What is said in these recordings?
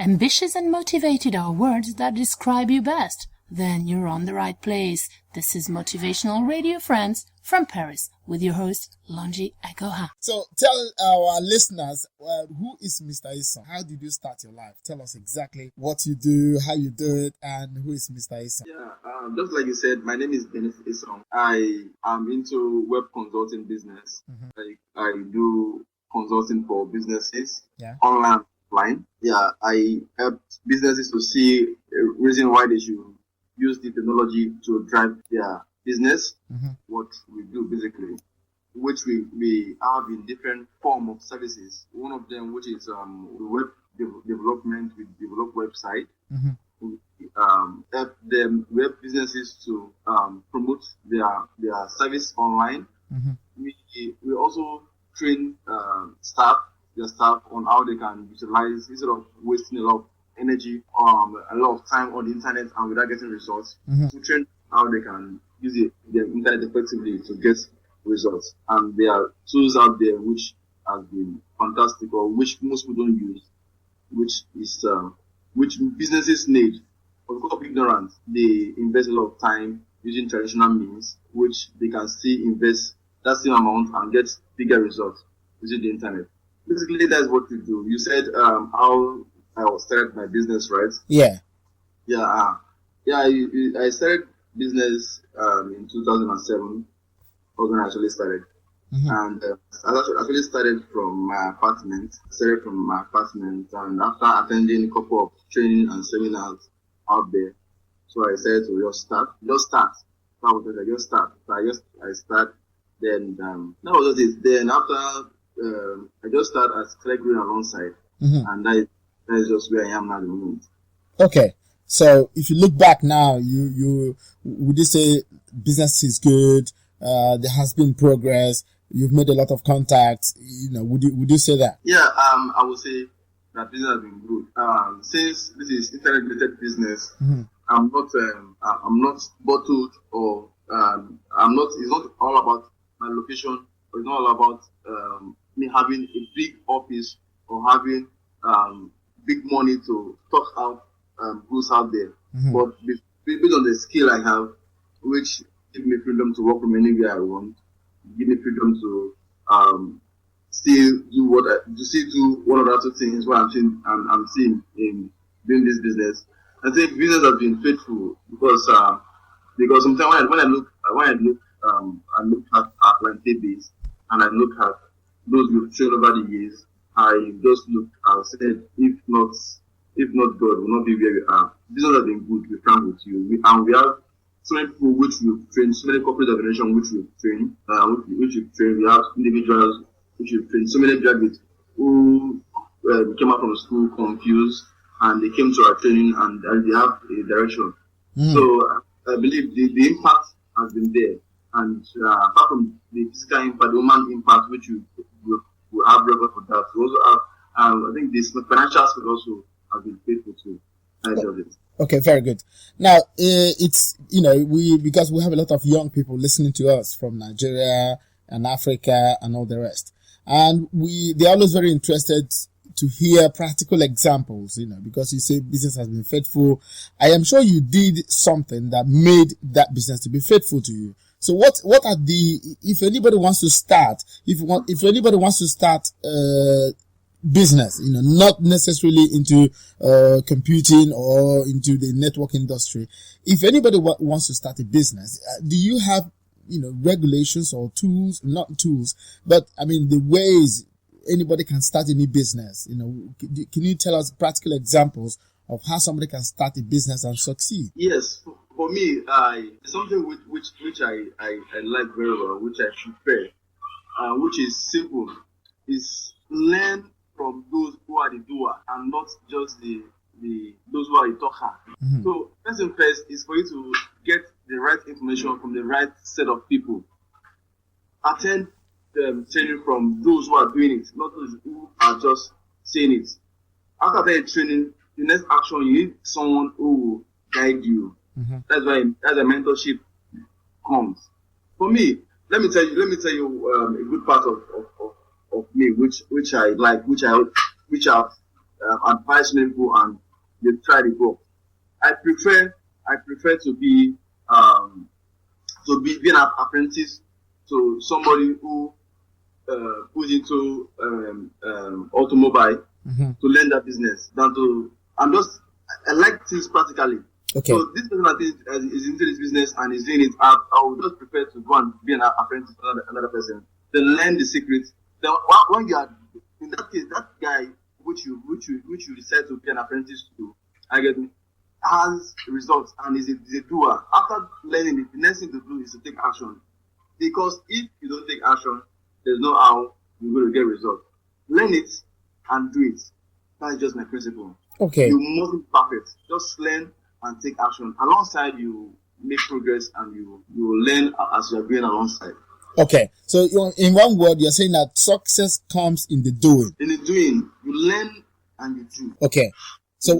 Ambitious and motivated are words that describe you best. Then you're on the right place. This is Motivational Radio Friends from Paris with your host, Longi Agoha. So tell our listeners, who is Mr. Isong? How did you start your life? Tell us exactly what you do, how you do it, and who is Mr. Isong? Yeah, just like you said, my name is Denis Isong. I am into web consulting business. I do consulting for businesses, online, offline. Yeah, I help businesses to see a reason why they should use the technology to drive their business. What we do basically, which we have in different form of services. One of them, which is web development, we develop website. We help them web businesses to promote their service online. We also train their staff on how they can utilize, instead of wasting a lot of energy, a lot of time on the internet and without getting results. We train how they can use the internet effectively to get results. And there are tools out there which have been fantastic, or which most people don't use, which businesses need. Because of ignorance, they invest a lot of time using traditional means, which they can still invest that same amount and get bigger results using the internet. Basically, that's what we do. You said how I started my business, right? Yeah. I started business in 2007. Was when I actually started. And I actually started from my apartment. And after attending a couple of training and seminars out there, so I said to just start. That was it. I start. Then that was it. Then after I just started as Clegg alongside, and that is just where I am now at the moment. Okay. So if you look back now, you would you say business is good? There has been progress. You've made a lot of contacts. Would you say that? Yeah. I would say that business has been good. Since this is internet-related business, I'm not bottled, or it's not all about my location, or it's not all about me having a big office or having big money to stock out goods out there. But based on the skill I have, which give me freedom to work from anywhere I want, give me freedom to still do one or two things what I'm seeing in doing this business. I think business has been faithful because sometimes when I look at our client base, and I look at those we've trained over the years, I just look and said, if not God, will not be where we are. Business has been good, we frank with you. We have so many people which we've trained, so many corporate organizations which we've trained, we have individuals which we've trained, so many graduates who came out from school confused, and they came to our training and they have a direction. So I believe the impact has been there. And apart from the physical impact, the human impact, which we have record for that, we also have, I think this financial aspect also has been faithful to it. Okay, very good. Now, it's, because we have a lot of young people listening to us from Nigeria and Africa and all the rest. And they're always very interested to hear practical examples, because you say business has been faithful. I am sure you did something that made that business to be faithful to you. So what are if anybody wants to start, business, not necessarily into computing or into the network industry. If anybody wants to start a business, do you have, regulations or tools, not tools, but I mean the ways anybody can start any business? Can you tell us practical examples of how somebody can start a business and succeed? Yes. For me, something which I like very well, which I prefer, which is simple, is learn from those who are the doer and not just those who are the talker. So first and first is for you to get the right information from the right set of people. Attend training from those who are doing it, not those who are just saying it. After that training, the next action, you need someone who will guide you. That's why mentorship comes. For me, let me tell you a good part of me, which I like, which I've advise people and they try to go. I prefer to be an apprentice to somebody who who's into automobile to learn that business than to. I like things practically. Okay. So this person I think is into this business and is doing it. I would just prefer to go and be an apprentice to another person. Then learn the secrets. Then when you are in that case, that guy which you decide to be an apprentice to, has results and is a doer. After learning it, the next thing to do is to take action. Because if you don't take action, there's no how you're going to get results. Learn it and do it. That's just my principle. Okay. You mustn't be perfect. Just learn and take action. Alongside, you make progress and you will learn as you are going alongside. Okay. So in one word, you're saying that success comes in the doing. In the doing, you learn and you do. Okay. So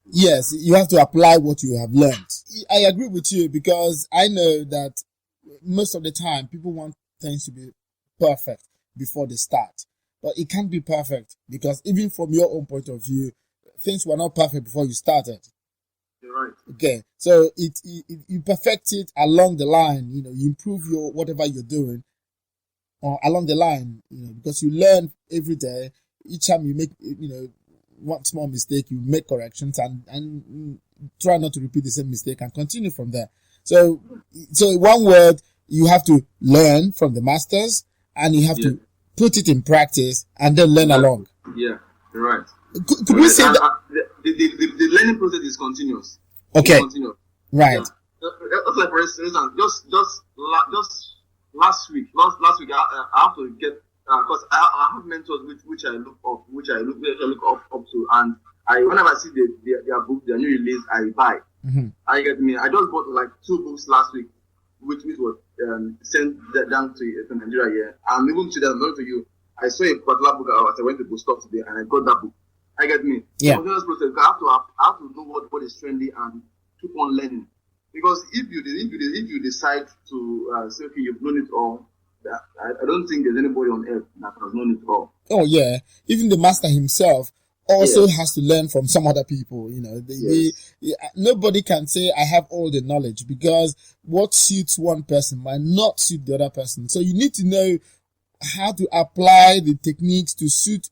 yes, you have to apply what you have learned. I agree with you because I know that most of the time people want things to be perfect before they start. But it can't be perfect because even from your own point of view, things were not perfect before you started. You're right. Okay. So you perfect it along the line, you improve your whatever you're doing or along the line, because you learn every day. Each time you make, one small mistake, you make corrections and try not to repeat the same mistake and continue from there. So one word, you have to learn from the masters and you have to put it in practice and then learn along. Yeah, you're right. Could we say that? The learning process is continuous. Okay. Continuous. Right. Yeah. Just like for instance, just last week, I have to get because I have mentors which I look up to, and whenever I see their book, their new release, I buy. Mm-hmm. I just bought like 2 books last week, which was sent down to Nigeria here. And even to them, not to you, I saw a particular book as I went to bookstore today, and I got that book. Yeah. Continuous process. I have to know what is trendy and keep on learning. Because if you decide to say, okay, you've known it all, I don't think there's anybody on earth that has known it all. Oh yeah, even the master himself also has to learn from some other people. Nobody can say I have all the knowledge because what suits one person might not suit the other person. So you need to know how to apply the techniques to suit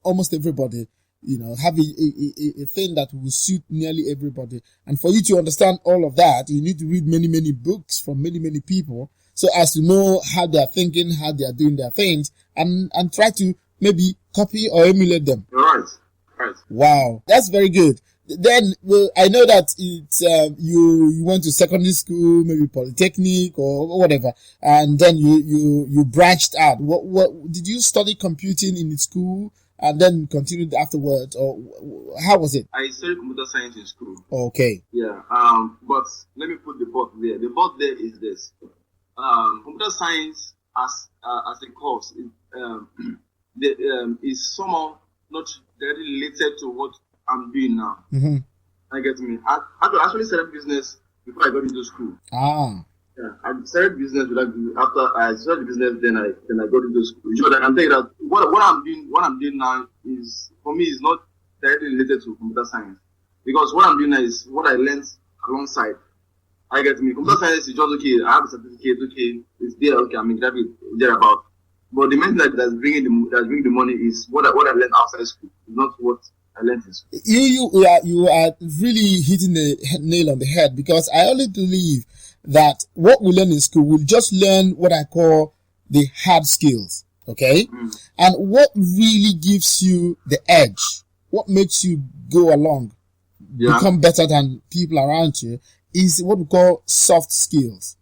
almost everybody. Have a thing that will suit nearly everybody. And for you to understand all of that, you need to read many, many books from many, many people so as to know how they are thinking, how they are doing their things, and try to maybe copy or emulate them. Right. Wow, that's very good. Then, I know that it's you went to secondary school, maybe polytechnic or whatever, and then you branched out. What did you study computing in school? And then continued afterwards, or how was it? I studied computer science in school. Okay. Yeah. But let me put the board there. The board there is this. Computer science as a course is somehow not directly related to what I'm doing now. Mm-hmm. I actually started business before I got into school. Ah. Yeah, I started business after I started business. Then I got into school. I can tell you that what I'm doing now is for me is not directly related to computer science because what I'm doing now is what I learned alongside. Computer science is just okay. I have a certificate. Okay, it's there. Okay, I'm exactly thereabout. But the main thing that's bringing the money is what I learned outside school, not what I learned in school. You are really hitting the nail on the head because I only believe that what we learn in school, we'll just learn what I call the hard skills, okay? And what really gives you the edge, what makes you go along, become better than people around you, is what we call soft skills,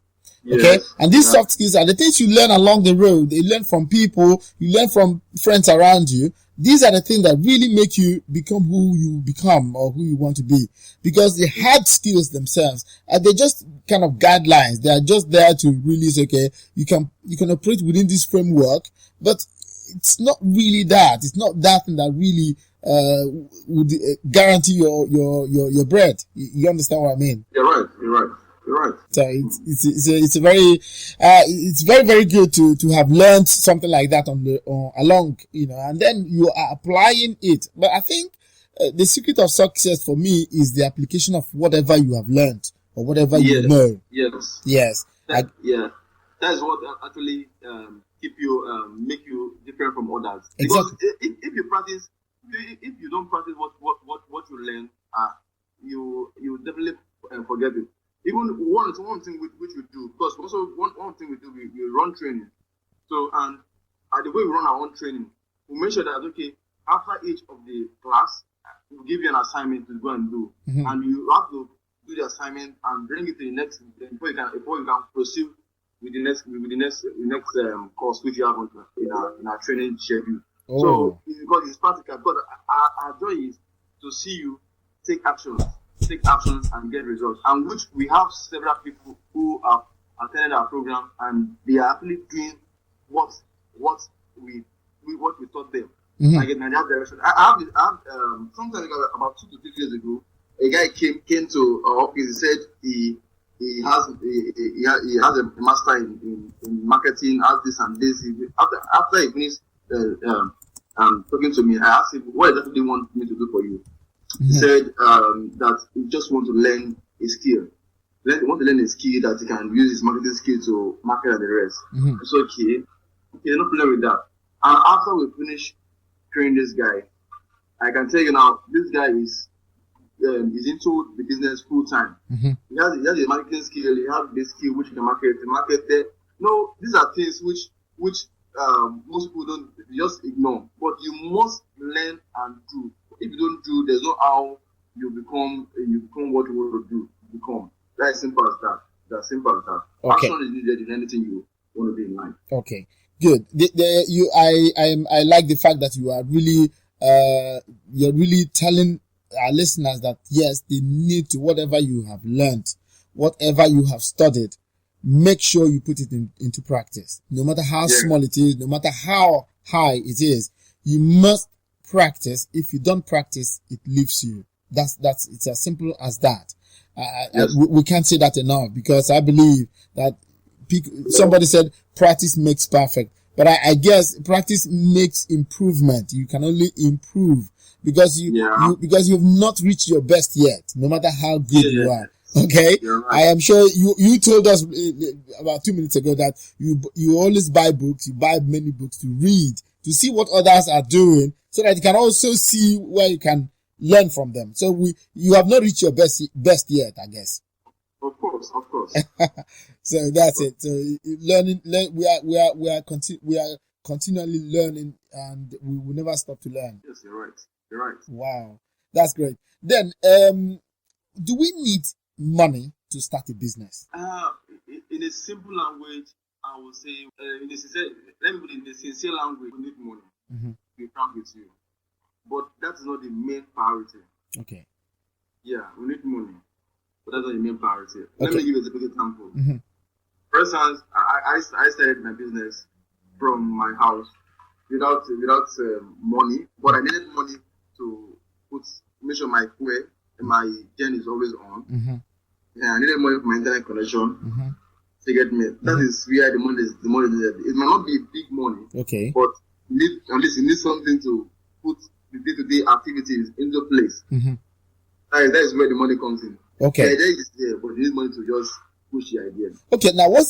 okay? And these soft skills are the things you learn along the road. You learn from people, you learn from friends around you. These are the things that really make you become who you become or who you want to be. Because the hard skills themselves, they're just kind of guidelines. They are just there to really say, okay, you can operate within this framework, but it's not really that. It's not that thing that really, would guarantee your bread. You understand what I mean? You're right. You're right. So it's very, very good to have learned something like that along, and then you are applying it. But I think the secret of success for me is the application of whatever you have learned or whatever you know. Yes. That's what actually keep you make you different from others. Because Exactly. if you practice, if you don't practice what you learn, you definitely forget it. Even one thing which we do, because also one thing we do, we run training. So and the way we run our own training, we make sure that okay, after each of the class, we give you an assignment to go and do, and you have to do the assignment and bring it to the next before you can proceed with the next course which you have in our training schedule. Oh. So because it's practical, because our joy is to see you take actions and get results, and which we have several people who have attended our program and they are actually doing what we taught them. I get my direction. I have sometime ago, about 2 to 3 years ago, a guy came to our office. He said he has a master in marketing, has this and this. After he finished talking to me, I asked him, what exactly do you want me to do for you? He said that he just want to learn a skill. He want to learn a skill that he can use his marketing skill to market and the rest. It's okay, no problem with that. And after we finish training this guy, I can tell you now, this guy is into the business full time. He has a marketing skill. He has this skill which he can market there. No, these are things which most people don't just ignore. But you must learn and do. If you don't do, there's no how you become what you want to become. That's simple as that. Okay. Action is needed in anything you want to be in life. Okay. Good. I like the fact that you are really you're really telling our listeners that yes, they need to, whatever you have learned, whatever you have studied, make sure you put it into practice. No matter how small it is, no matter how high it is, you must practice. If you don't practice, it leaves you. It's as simple as that. We can't say that enough, because I believe that somebody said practice makes perfect, but I guess practice makes improvement. You can only improve because because you've not reached your best yet, no matter how good you are. Okay, right. I am sure you told us about 2 minutes ago that you always buy books. You buy many books to read, to see what others are doing, so that you can also see where you can learn from them. So you have not reached your best yet, I guess. Of course. So that's it. So we are continually learning, and we will never stop to learn. Yes, you're right. Wow, that's great. Then, do we need money to start a business? In a simple language, I would say, let me put it in a sincere language, we need money. To be frank with you, but that is not the main priority. Okay. Yeah, we need money, but that's not the main priority. Okay. Let me give you a specific example. For instance, I started my business from my house without money, but I needed money to make sure my fuel and my gen is always on. Yeah, I needed money for my internet connection to get me. That is where the money is. It might not be big money, okay, but at least you need something to put the day-to-day activities into place. That is where the money comes in. Okay. The idea is there, but you need money to just push the idea. Okay, now what is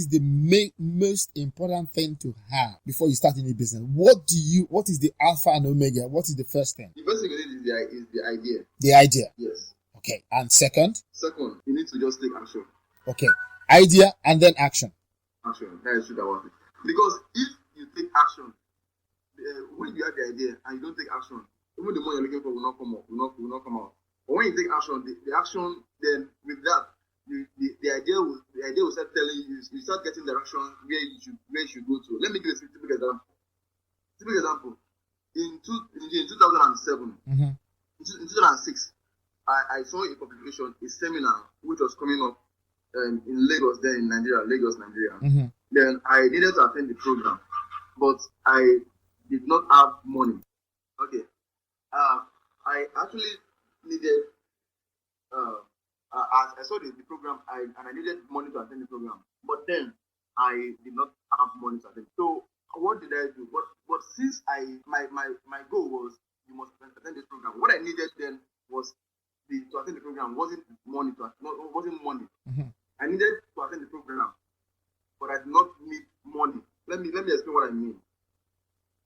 the most important thing to have before you start any business? What is the alpha and omega? What is the first thing? The first thing you need is the idea. The idea. Yes. Okay. And second? Second, you need to just take action. Okay. Idea and then action. Action. That is true about it. Because if you take action, when you have the idea and you don't take action, even the money you're looking for will not come out. But when you take action, the action, then with that, the idea will start telling you. You start getting direction where you should go to. Let me give a typical example. In 2007, in 2006, I saw a publication, a seminar which was coming up in Lagos, then in Lagos, Nigeria. Then I needed to attend the program, but I did not have money. Okay, I actually needed. I saw the program, and I needed money to attend the program, but then I did not have money to attend. So what did I do? But since my goal was you must attend this program. What I needed then was to attend the program wasn't money. Wasn't money. Mm-hmm. I needed to attend the program, but I did not need money. Let me explain what I mean.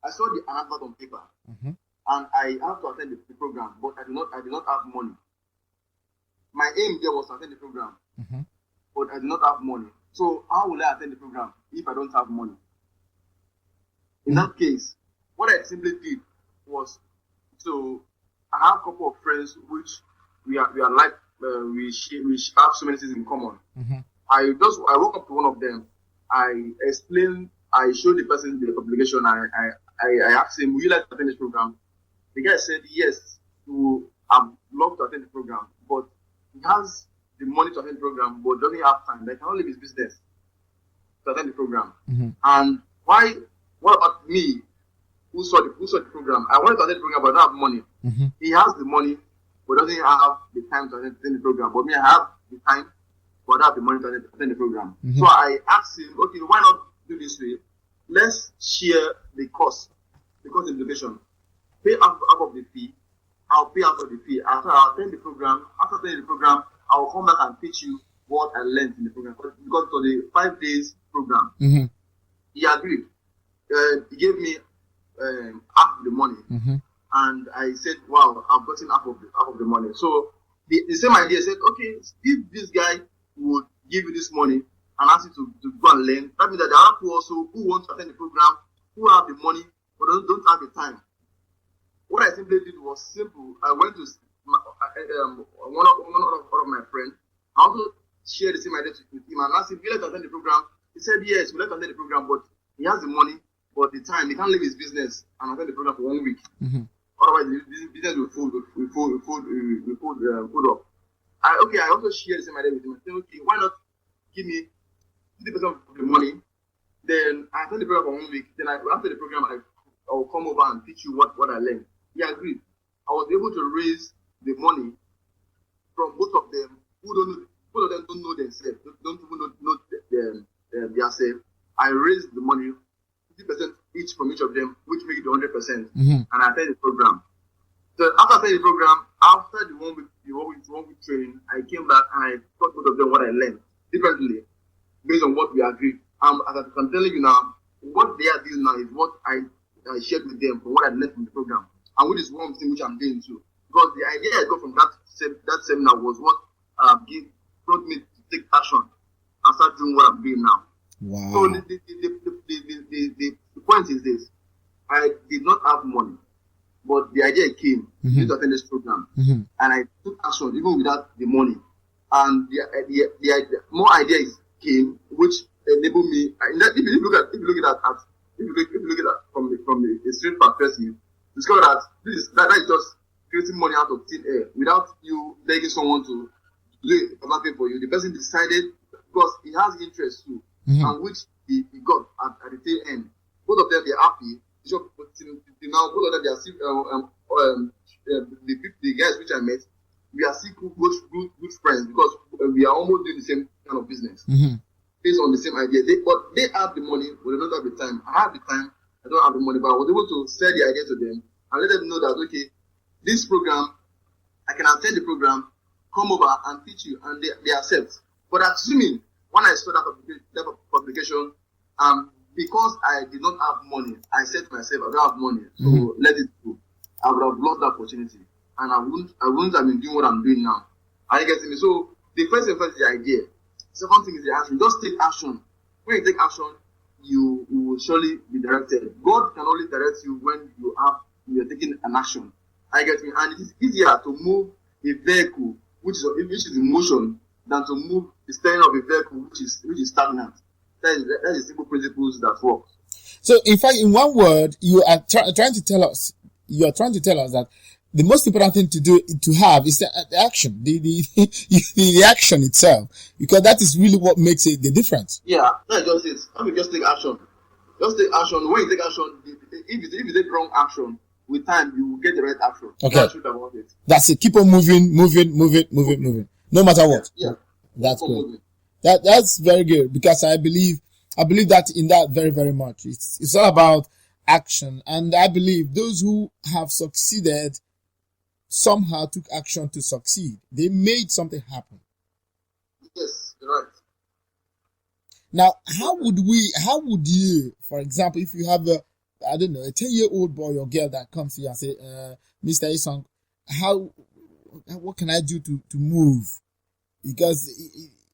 I saw the advert on paper, mm-hmm. and I have to attend the program, but I did not have money. My aim there was to attend the program, mm-hmm. but I did not have money. So how will I attend the program if I don't have money? In that case, what I simply did was, so I have a couple of friends which we are like we have so many things in common. Mm-hmm. I woke up to one of them. I explained. I showed the person the publication. I asked him, "Would you like to attend this program?" The guy said, "Yes, I'd love to attend the program, but he has the money to attend the program, but doesn't have time. Like, can only leave his business to attend the program." Mm-hmm. And why? What about me, who saw the program? I wanted to attend the program, but I don't have money. Mm-hmm. He has the money, but doesn't have the time to attend the program. But me, I have the time, but I don't have the money to attend the program. Mm-hmm. So I asked him, okay, why not do this way? Let's share the cost implication. Pay half of the fee. I'll pay half of the fee. After I attend the program, I will come back and teach you what I learned in the program. Because for the 5 days program, mm-hmm. he agreed. He gave me half of the money, mm-hmm. and I said, "Wow, I've gotten half of the money." So the same idea said, "Okay, if this guy would give you this money and ask you to go and learn, that means that there are people also who want to attend the program, who have the money but don't have the time." What I simply did was simple. I went to one of my friends. I also shared the same idea with him and asked him, "Will you like to attend the program?" He said, "Yes, we'd like to attend the program, but he has the money, but the time, he can't leave his business and attend the program for 1 week. Mm-hmm. Otherwise, the business will fold up." I also shared the same idea with him. I said, "Okay, why not give me 50% of the money? Then I attend the program for 1 week. Then after the program, I will come over and teach you what I learned." He agreed. I was able to raise the money from both of them. Both of them don't know themselves. Don't even know themselves. I raised the money, 50% each from each of them, which made it 100%. Mm-hmm. And I attended the program. So after attending the program, after the one week training, I came back and I taught both of them what I learned differently based on what we agreed. As I'm telling you now, what they are doing now is what I shared with them from what I learned from the program, and which is one thing which I'm doing too. Because the idea I got from that seminar was what brought me to take action and start doing what I'm doing now. Wow. So the point is this: I did not have money, but the idea came to attend this program, and I took action even without the money. And the more ideas came, which enabled me. If you look at it from the straight perspective, discover that that is just creating money out of thin air without you begging someone to do something for you. The person decided because he has interest too. And which he got at the tail end. Both of them, they're happy. Now, both of them, they are still, the guys which I met, we are still good friends because we are almost doing the same kind of business based on the same idea. But they have the money, but they don't have the time. I have the time, I don't have the money, but I was able to sell the idea to them and let them know that, okay, this program, I can attend the program, come over and teach you, and they accept. But assuming, when I saw that publication, because I did not have money, I said to myself, I don't have money, so let it go. I would have lost the opportunity, and I wouldn't have been doing what I'm doing now. Are you getting me? So the first thing is the idea. Second thing is the action. Just take action. When you take action, you will surely be directed. God can only direct you when you're taking an action. Are you getting me? And it is easier to move a vehicle which is in motion than to move the steering of a vehicle which is stagnant. That is simple principles that work. So, in fact, in one word, you are trying to tell us that the most important thing to have is the action, the action itself, because that is really what makes it the difference. Yeah, that's just it. I mean, just take action. Just take action. When you take action, if you take wrong action, with time you will get the right action. Okay. That's the truth about it. That's it. Keep on moving, no matter what. Yeah. That's good. That's very good, because I believe that in that very, very much. It's all about action. And I believe those who have succeeded somehow took action to succeed. They made something happen. Yes, you're right. Now, how would you, for example, if you have a 10-year-old boy or girl that comes here and say, Mr. Isong, what can I do to move? Because,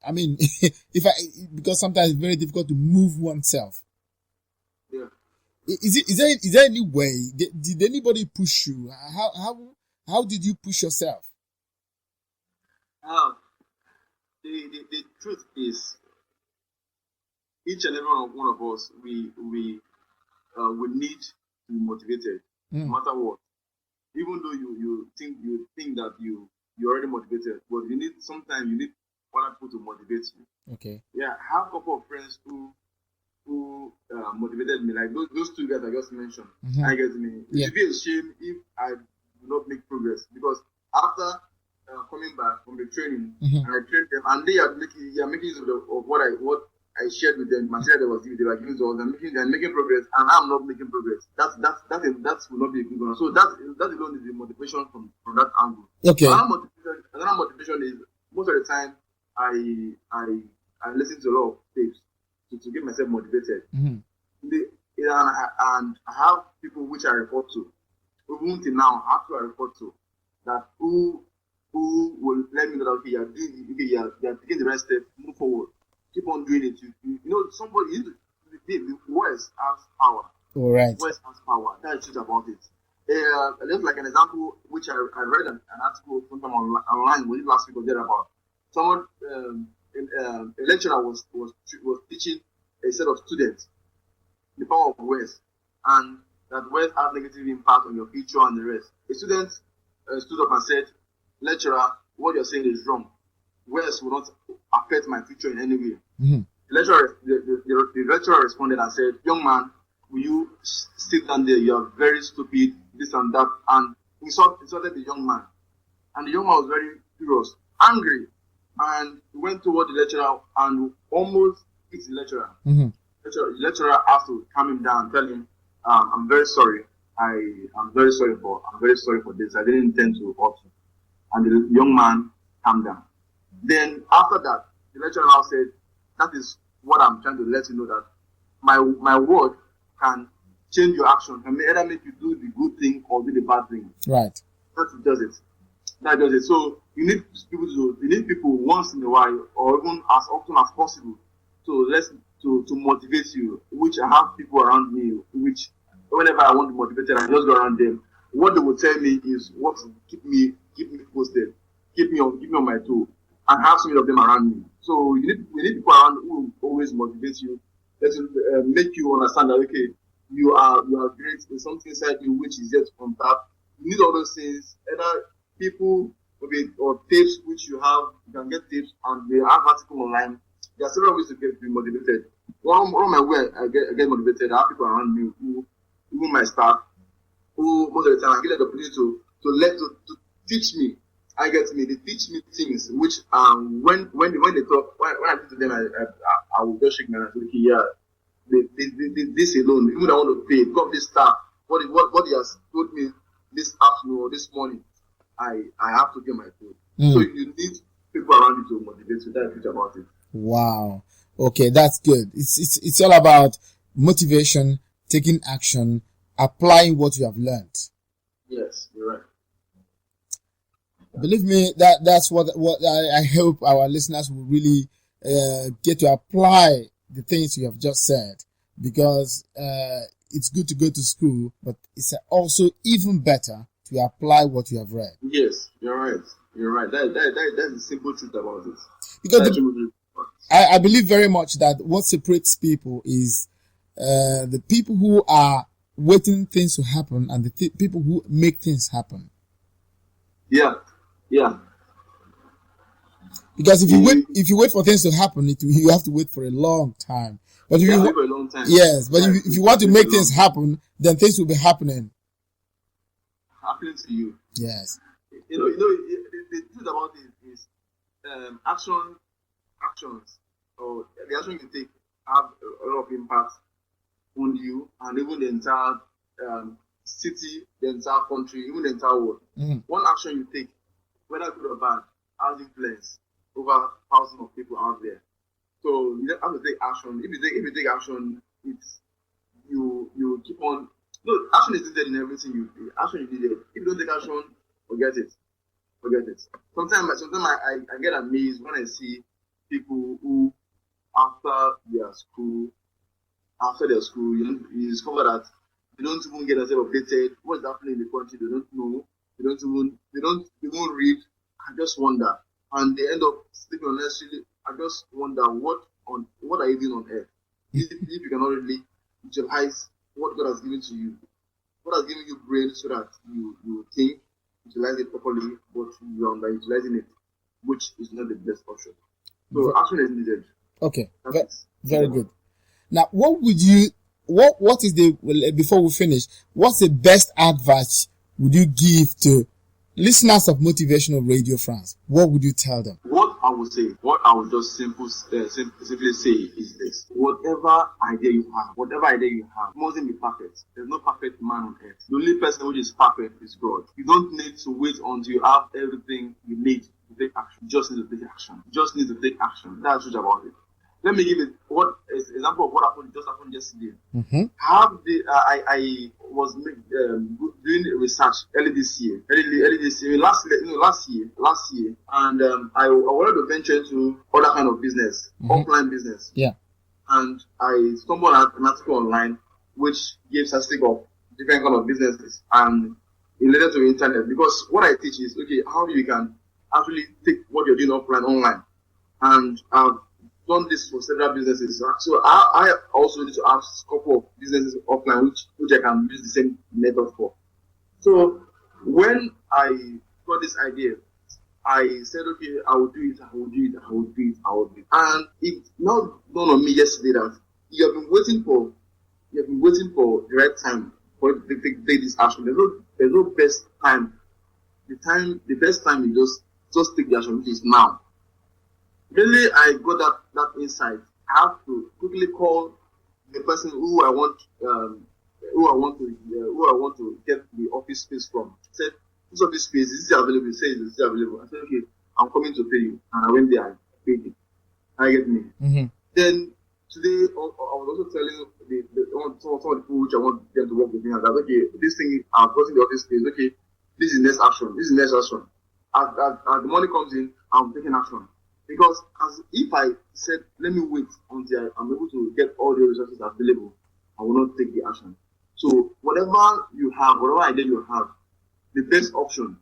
I mean, because sometimes it's very difficult to move oneself. Yeah. Is there any way? Did anybody push you? How did you push yourself? The truth is, each and every one of us, we need to be motivated, no matter what. Even though you think that you're already motivated, but sometimes you need other people to motivate you. Okay. Yeah, I have a couple of friends who motivated me, like those two guys I just mentioned. Mm-hmm. I get me. Yeah. It would be a shame if I do not make progress, because after coming back from the training, and I trained them, and they are making use of what I shared with them, material they were giving to us, they're making progress, and I'm not making progress. That will not be a good one. So that alone is the motivation from that angle. Okay. Another motivation is, most of the time I listen to a lot of tapes to get myself motivated. Mm-hmm. And I have people which I report to, even till now, after I report to, that who will let me know that okay, you're taking the right step, move forward. Keep on doing it. You know, somebody, the voice has power. All right. Voice has power. That's the truth about it. Just like an example, which I read an article sometime online, was it last week or thereabout. Someone, a lecturer was teaching a set of students the power of words, and that words have negative impact on your future and the rest. A student stood up and said, "Lecturer, what you're saying is wrong. Words will not affect my future in any way." Mm-hmm. The lecturer responded and said, "Young man, will you sit down there? You are very stupid, this and that." And he insulted the young man. And the young man was very furious, angry. And he went toward the lecturer and almost hit the lecturer. Mm-hmm. The lecturer asked to calm him down and tell him, "I'm very sorry. I'm very sorry for this. I didn't intend to hurt you." And the young man calmed down. Then after that, the lecturer now said, "That is what I'm trying to let you know, that my word can change your action, can either make you do the good thing or do the bad thing." Right. That does it. So you need people once in a while, or even as often as possible, to motivate you. Which I have people around me, which whenever I want to motivate them, I just go around them. What they will tell me is what keep me posted, keep me on my toe, and have so many of them around me. So we need people around who will always motivate you, that will make you understand that okay, you are great. There's something inside you which is yet on tap. You need all those things. Either people or tapes which you have. You can get tapes, and they have articles online. There are several ways to be motivated. One of my way I get motivated. I have people around me who, even my staff, who most of the time I get the opportunity to teach me. I get me. They teach me things which when they talk, when I talk to them, I will just shake my hand and say, okay, yeah, this alone, even I want to pay, got this staff, what he has told me this afternoon or this morning, I have to get my food. So you need people around you to motivate you. That's good about it. Wow. Okay, that's good. It's all about motivation, taking action, applying what you have learned. Yes, you're right. Believe me, that's what I hope our listeners will really get to apply the things you have just said, because it's good to go to school, but it's also even better to apply what you have read. Yes, you're right. You're right. That's the simple truth about it. Because I believe very much that what separates people is the people who are waiting things to happen and the people who make things happen. Yeah. Because if you wait for things to happen, you have to wait for a long time. But if for a long time. Yes, but if you want to make things happen, then things will be happening to you. Yes. You know, the truth about it is actions or the action you take have a lot of impact on you, and even the entire city, the entire country, even the entire world. One action you take, whether good or bad, has influence over thousands of people out there. So you have to take action. If you take action, it's you keep on. No, action is needed in everything you do. Action is needed. If you don't take action, forget it. Sometimes I get amazed when I see people who after their school, you discover that they don't even get themselves updated. What's happening in the country? They don't know. They don't even read. I just wonder, and they end up sleeping unnecessarily. I just wonder what are you doing on earth if you cannot really utilize what God has given to you. God has given you brain so that you think, utilize it properly, but you are underutilizing it, which is not the best option. So action is needed. Okay, very good. Now, what is before we finish, what's the best advice would you give to listeners of Motivational Radio France? What would you tell them? What I would just simply say is this: whatever idea you have mustn't be perfect. There's no perfect man on earth. The only person which is perfect is God. You don't need to wait until you have everything you need to take action. You just need to take action. That's the truth about it. Let me give it example of what happened yesterday. I was doing research early this year, last year, and I wanted to venture into other kind of business, offline business. Yeah. And I stumbled on an article online which gave statistics of different kind of businesses and related to the internet. Because what I teach is how you can actually take what you're doing offline online, and I've done this for several businesses. So I also need to ask a couple of businesses offline which I can use the same method for. So when I got this idea, I said, I will do it. And it now dawned on me yesterday that you have been waiting for the right time for you to take this action. There's no best time. The best time is just take the action, which is now. Really, I got that insight. I have to quickly call the person who I want to get the office space from. I said, this office space, is it available? He said, it's available. I said, okay, I'm coming to pay you. And I went there, I paid it. I get me. Then today, I was also telling some of the people which I want them to work with me, that this thing, I've gotten the office space. This is next action. As the money comes in, I'm taking action. Because if I said, let me wait until I'm able to get all the resources available, I will not take the action. So whatever idea you have, the best option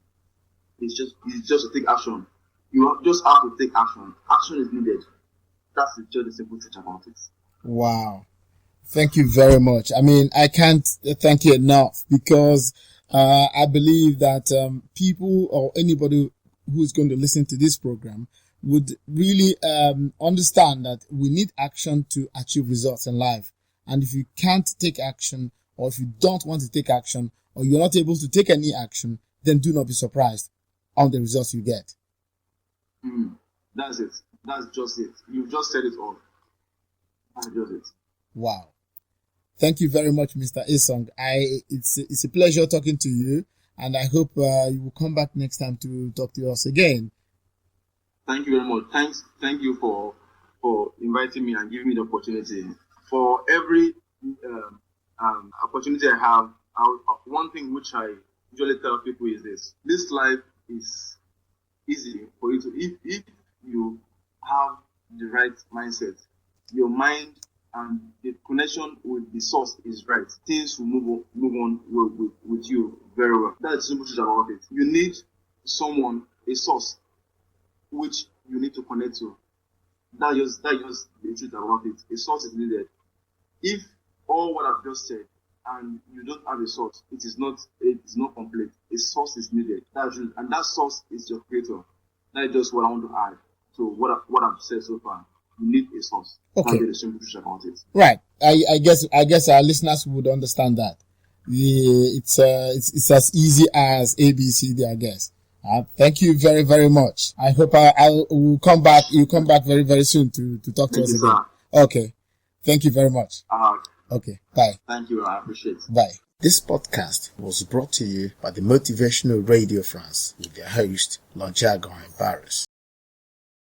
is just to take action. You just have to take action. Action is needed. That's just the simple truth about it. Wow. Thank you very much. I mean, I can't thank you enough, because I believe that people or anybody who's going to listen to this program would really understand that we need action to achieve results in life. And if you can't take action, or if you don't want to take action, or you're not able to take any action, then do not be surprised on the results you get. That's it. That's just it. You've just said it all. That's just it. Wow. Thank you very much, Mr. Isong. It's a pleasure talking to you, and I hope you will come back next time to talk to us again. Thank you very much. Thank you for inviting me and giving me the opportunity. For every opportunity I have, one thing which I usually tell people is this: this life is easy for you to, if you have the right mindset, your mind and the connection with the source is right, things will move on with you very well. That's the simple truth about it. You need a source, which you need to connect to. That's just the truth about it. A source is needed. If all what I've just said and you don't have a source, it is not complete. A source is needed. That's true. And that source is your creator. That's just what I want to add. So what I've said so far, you need a source. Okay. That's the simple truth about it. Right. I guess our listeners would understand that. It's as easy as ABCD, I guess. Thank you very, very much. I hope I will come back. You'll come back very, very soon to talk to us again. Sir. Okay. Thank you very much. Okay, bye. Thank you. I appreciate it. Bye. This podcast was brought to you by the Motivational Radio France with their host, Lonjago in Paris.